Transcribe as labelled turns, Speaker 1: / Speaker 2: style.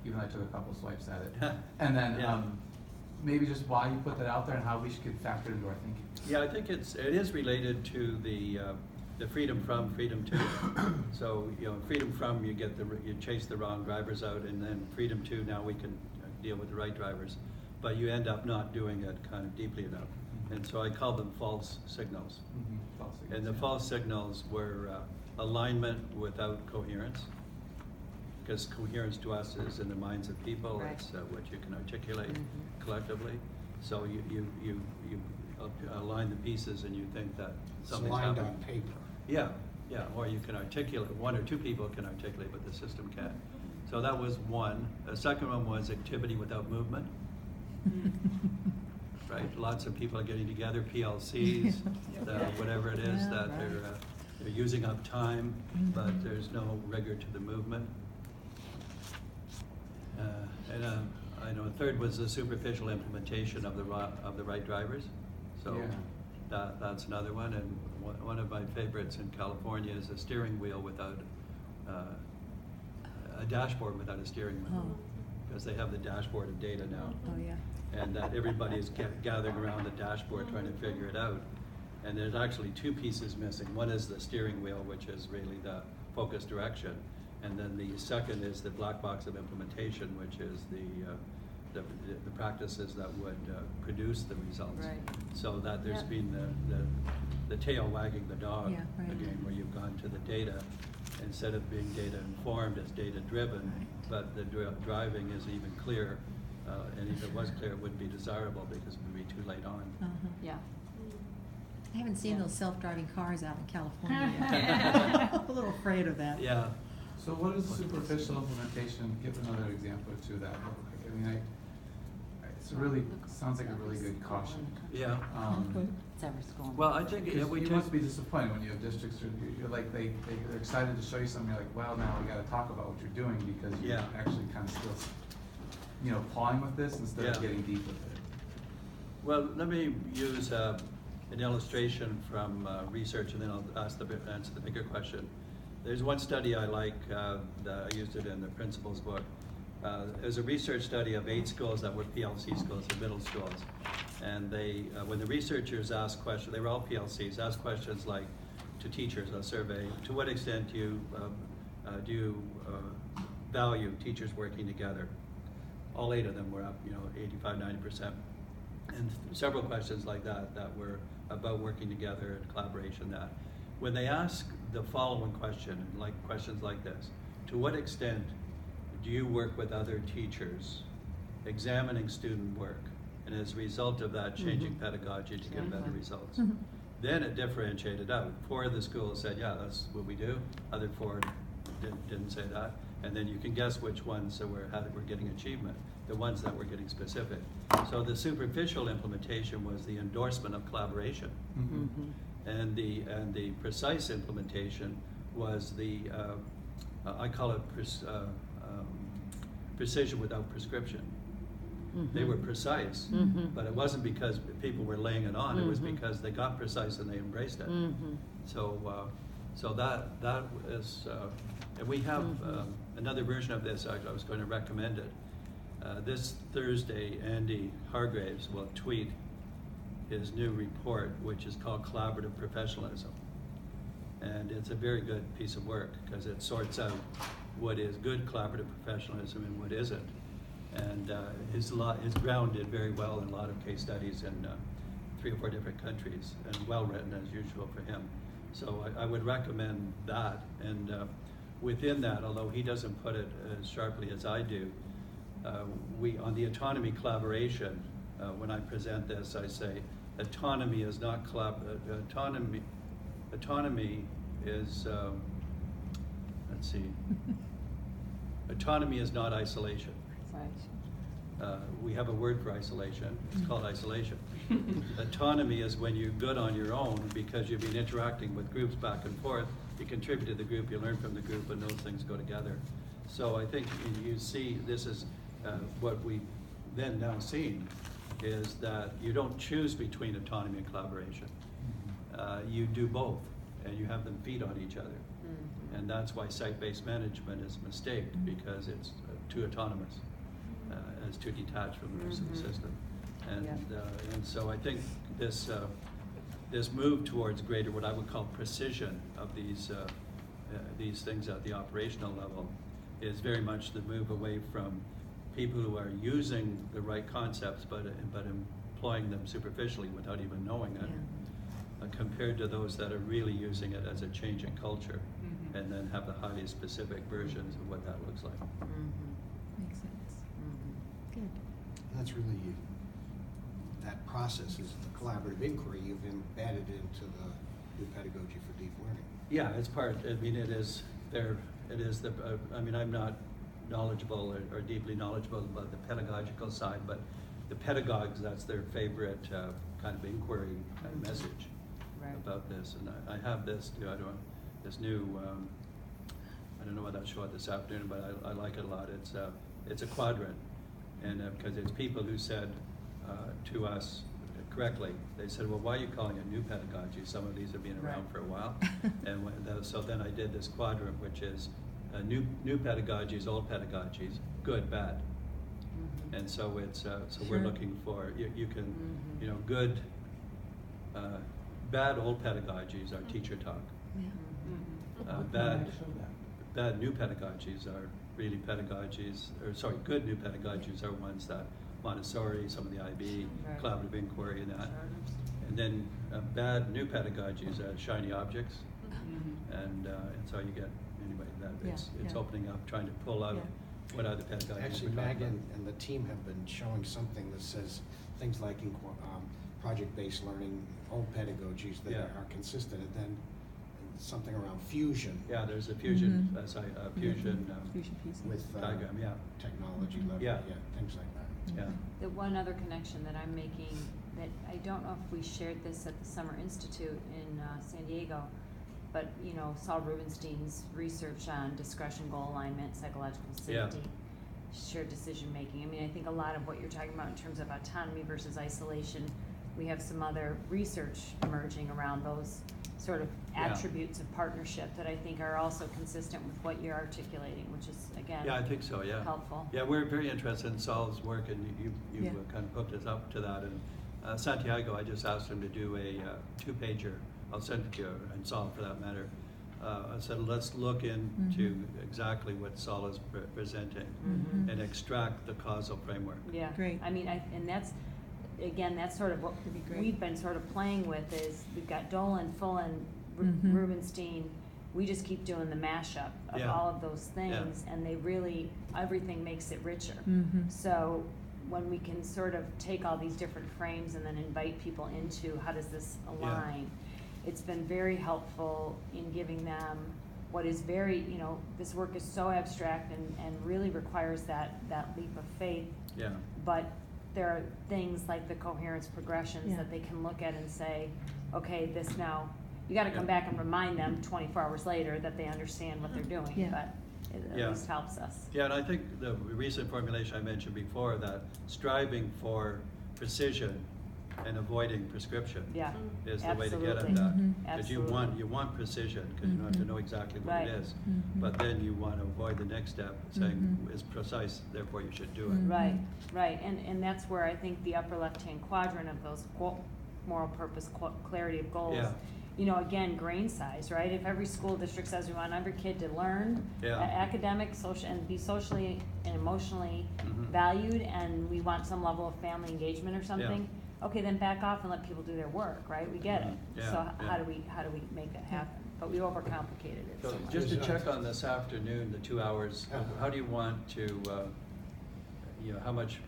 Speaker 1: even though I took a couple swipes at it. And then maybe just why you put that out there and how we should factor it into our thinking.
Speaker 2: Yeah, I think it is related to the freedom from, freedom to. So, you know, freedom from, you chase the wrong drivers out, and then freedom to, now we can deal with the right drivers. But you end up not doing it kind of deeply enough. And so I call them false signals.
Speaker 1: False signals,
Speaker 2: And the false signals were alignment without coherence. Because coherence to us is in the minds of people,
Speaker 3: Right.
Speaker 2: it's what you can articulate collectively. So you align the pieces and you think that something's
Speaker 4: lined
Speaker 2: happening.
Speaker 4: on paper.
Speaker 2: Yeah, or you can articulate, one or two people can articulate, but the system can't. So that was one. The second one was activity without movement. Right, lots of people are getting together, PLCs, whatever it is, that they're using up time, but there's no rigor to the movement. I know a third was the superficial implementation of the right drivers. So that's another one. And one of my favorites in California is a steering wheel without a dashboard without a steering wheel, because they have the dashboard of data now.
Speaker 3: Oh, yeah.
Speaker 2: And that everybody is gathering around the dashboard trying to figure it out. And there's actually two pieces missing. One is the steering wheel, which is really the focus direction. And then the second is the black box of implementation, which is the practices that would produce the results.
Speaker 3: Right.
Speaker 2: So that there's been the tail wagging the dog again, where you've gone to the data instead of being data informed, it's data driven, but the driving is even clear. And if it was clear, it wouldn't be desirable because it would be too late on.
Speaker 3: Yeah.
Speaker 5: I haven't seen those self-driving cars out in California yet. I'm a little afraid of that.
Speaker 2: Yeah.
Speaker 1: So what is superficial implementation? Give another example or two of that look like. I mean, it's really, sounds like a really good caution.
Speaker 2: Yeah.
Speaker 3: Well,
Speaker 2: I think
Speaker 1: you must be disappointed when you have districts where you're like, they're excited to show you something, you're like, well, now we gotta talk about what you're doing because you're actually kind of still, you know, pawing with this instead of getting deep with it.
Speaker 2: Well, let me use an illustration from research, and then I'll answer the bigger question. There's one study I like, that I used it in the principal's book. It was a research study of 8 schools that were PLC schools, the middle schools. And they, when the researchers asked questions, they were all PLCs, asked questions like, to teachers, a survey, to what extent do you value teachers working together? All 8 of them were up, 85, 90%. And several questions like that were about working together and collaboration. That when they ask the following question, like questions like this, to what extent do you work with other teachers examining student work, and as a result of that changing pedagogy to get better results? Then it differentiated out. 4 of the schools said, yeah, that's what we do. Other 4 didn't say that. And then you can guess which ones that were getting achievement, the ones that were getting specific. So the superficial implementation was the endorsement of collaboration. And the precise implementation was the, I call it precision without prescription. They were precise, but it wasn't because people were laying it on, it was because they got precise and they embraced it. So that is, and we have another version of this. I was going to recommend it. This Thursday, Andy Hargraves will tweet his new report, which is called Collaborative Professionalism. And it's a very good piece of work because it sorts out what is good collaborative professionalism and what isn't. And is grounded very well in a lot of case studies in 3 or 4 different countries, and well written as usual for him. So I would recommend that. And within that, although he doesn't put it as sharply as I do, we, on the autonomy collaboration, when I present this, I say autonomy is not autonomy is, let's see, autonomy is not isolation. We have a word for isolation, it's called isolation. Autonomy is when you're good on your own because you've been interacting with groups back and forth, you contribute to the group, you learn from the group, and those things go together. So I think you see, this is what we've then now seen, is that you don't choose between autonomy and collaboration. You do both, and you have them feed on each other. And that's why site-based management is a mistake, because it's too autonomous, as too detached from the rest of the system. And so I think this move towards greater, what I would call precision of these things at the operational level, is very much the move away from people who are using the right concepts but employing them superficially without even knowing it, compared to those that are really using it as a change in culture, and then have the highly specific versions of what that looks like.
Speaker 5: Makes sense. Good.
Speaker 4: That's really, that process is the collaborative inquiry you've embedded into the new pedagogy for deep learning.
Speaker 2: Yeah, it's part, I mean, it is I mean, I'm not knowledgeable or deeply knowledgeable about the pedagogical side, but the pedagogues, that's their favorite kind of inquiry kind of message about this. And I have this, this new, I don't know what I'll show it this afternoon, but I like it a lot. It's a quadrant, and because it's people who said to us correctly, they said, well, why are you calling it new pedagogy? Some of these have been around for a while. And so then I did this quadrant, which is new pedagogies, old pedagogies, good, bad. And so it's we're looking for, you can, good, bad old pedagogies are teacher talk. Bad new pedagogies are really pedagogies, or sorry, good new pedagogies are ones that Montessori, some of the IB, collaborative inquiry, and that. And then bad new pedagogies are shiny objects, and so you get, anyway, that it's opening up, trying to pull out what other pedagogies.
Speaker 4: Actually, Megan and the team have been showing something that says things like project-based learning, old pedagogies that are consistent, and then something around fusion.
Speaker 2: Yeah, there's a fusion, fusion
Speaker 5: piece
Speaker 4: with
Speaker 2: diagram,
Speaker 4: technology level, things like that.
Speaker 2: Yeah.
Speaker 3: The one other connection that I'm making, that I don't know if we shared this at the Summer Institute in San Diego, but Saul Rubenstein's research on discretion, goal alignment, psychological safety, shared decision making. I mean, I think a lot of what you're talking about in terms of autonomy versus isolation, we have some other research emerging around those sort of attributes of partnership that I think are also consistent with what you're articulating, which is, again,
Speaker 2: I think so,
Speaker 3: helpful.
Speaker 2: Yeah, we're very interested in Saul's work, and you kind of hooked us up to that. And Santiago, I just asked him to do a 2-pager. I'll send it to you, and Saul for that matter. I said, let's look into exactly what Saul is presenting and extract the causal framework.
Speaker 3: Yeah,
Speaker 5: great.
Speaker 3: I mean, and that's, again, that's sort of what we've been sort of playing with, is we've got Dolan, Fullan, Rubenstein. We just keep doing the mashup of all of those things, and they really, everything makes it richer. So when we can sort of take all these different frames and then invite people into how does this align, it's been very helpful in giving them what is very, this work is so abstract and really requires that leap of faith.
Speaker 2: Yeah.
Speaker 3: But there are things like the coherence progressions that they can look at and say, okay, this now, you gotta come back and remind them 24 hours later that they understand what they're doing, but it at least helps us.
Speaker 2: Yeah, and I think the recent formulation I mentioned before, that striving for precision and avoiding prescription is the way to get at that. Because you want precision, because you don't have to know exactly what it is, but then you want to avoid the next step, saying it's precise, therefore you should do it.
Speaker 3: Right, and that's where I think the upper left-hand quadrant of those moral purpose, clarity of goals, again, grain size, right? If every school district says we want every kid to learn academic, social, and be socially and emotionally valued, and we want some level of family engagement or something, okay, then back off and let people do their work, right? We get it. So how do we make that happen? But we overcomplicated it.
Speaker 2: So
Speaker 3: much.
Speaker 2: just to check on this afternoon, the 2 hours, how do you want to, how much